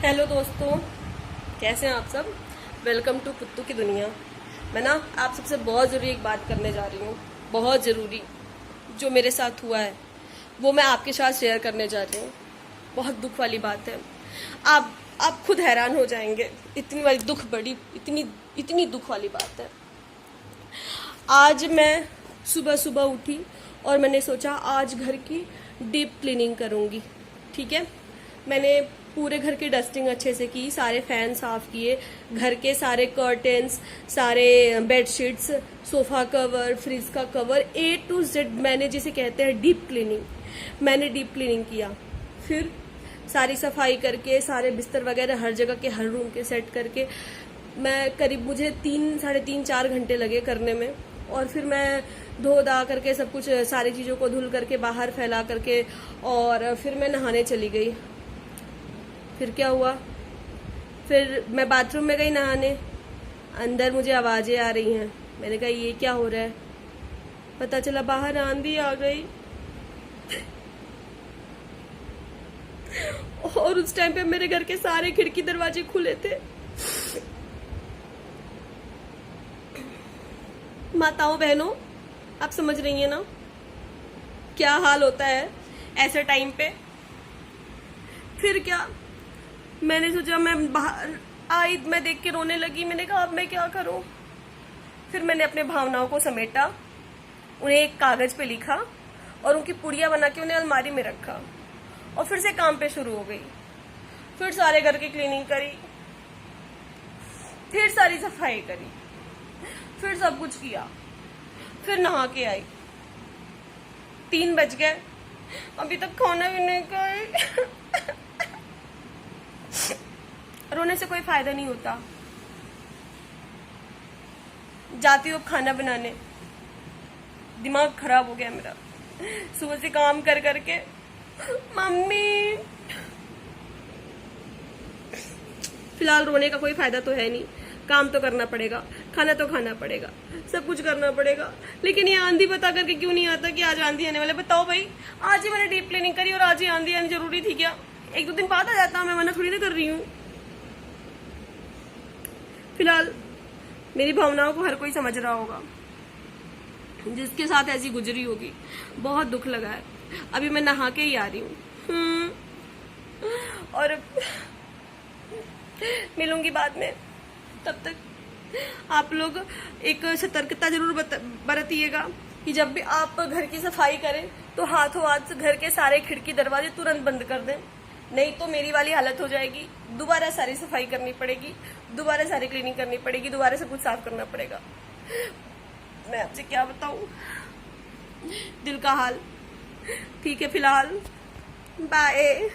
Hello दोस्तों, कैसे हैं आप सब। वेलकम टू पुत्तू की दुनिया। मैं ना आप सबसे बहुत ज़रूरी एक बात करने जा रही हूँ, बहुत ज़रूरी। जो मेरे साथ हुआ है वो मैं आपके साथ शेयर करने जा रही हूँ। बहुत दुख वाली बात है। आप खुद हैरान हो जाएंगे, इतनी वाली दुख बड़ी, इतनी इतनी दुख वाली बात है। आज मैं सुबह सुबह उठी और मैंने सोचा आज घर की डीप क्लीनिंग करूँगी। ठीक है, मैंने पूरे घर की डस्टिंग अच्छे से की, सारे फैन साफ किए, घर के सारे कर्टेन्स, सारे बेडशीट्स, सोफा कवर, फ्रिज का कवर, A to Z मैंने जिसे कहते हैं डीप क्लीनिंग, मैंने डीप क्लीनिंग किया। फिर सारी सफाई करके सारे बिस्तर वगैरह हर जगह के, हर रूम के सेट करके मैं करीब मुझे 3 साढ़े 3 4 घंटे लगे करने में। और फिर मैं धो धा करके सब कुछ सारी चीज़ों को धुल करके बाहर फैला करके और फिर मैं नहाने चली गई। फिर क्या हुआ, फिर मैं बाथरूम में गई नहाने, अंदर मुझे आवाज़ें आ रही हैं। मैंने कहा ये क्या हो रहा है, पता चला बाहर आंधी आ गई। और उस टाइम पे मेरे घर के सारे खिड़की दरवाजे खुले थे। माताओं बहनों, आप समझ रही हैं ना क्या हाल होता है ऐसे टाइम पे। फिर क्या, मैंने सोचा, मैं बाहर आई, मैं देख के रोने लगी। मैंने कहा अब मैं क्या करूं। फिर मैंने अपने भावनाओं को समेटा, उन्हें एक कागज पे लिखा और उनकी पुड़िया बना के उन्हें अलमारी में रखा और फिर से काम पे शुरू हो गई। फिर सारे घर की क्लीनिंग करी, फिर सारी सफाई करी, फिर सब कुछ किया, फिर नहा के आई। 3 बज गए, अभी तक खाना भी नहीं खाए। रोने से कोई फायदा नहीं होता। जाती हूँ खाना बनाने, दिमाग खराब हो गया मेरा सुबह से काम कर करके। मम्मी, फिलहाल रोने का कोई फायदा तो है नहीं, काम तो करना पड़ेगा, खाना तो खाना पड़ेगा, सब कुछ करना पड़ेगा। लेकिन ये आंधी बता करके क्यों नहीं आता कि आज आंधी आने वाले। बताओ भाई, आज ही मैंने डीप क्लीनिंग करी और आज ही आंधी आनी जरूरी थी क्या? 1-2 दिन बाद आ जाता, मैं मना थोड़ी ना कर रही हूँ। फिलहाल मेरी भावनाओं को हर कोई समझ रहा होगा, जिसके साथ ऐसी गुजरी होगी। बहुत दुख लगा है। अभी मैं नहा के ही आ रही हूँ और मिलूंगी बाद में। तब तक आप लोग एक सतर्कता जरूर बरतिएगा कि जब भी आप घर की सफाई करें तो हाथों हाथ घर के सारे खिड़की दरवाजे तुरंत बंद कर दें, नहीं तो मेरी वाली हालत हो जाएगी। दोबारा सारी सफाई करनी पड़ेगी, दोबारा सारी क्लीनिंग करनी पड़ेगी, दोबारा सब कुछ साफ करना पड़ेगा। मैं आपसे क्या बताऊं दिल का हाल। ठीक है, फिलहाल बाय।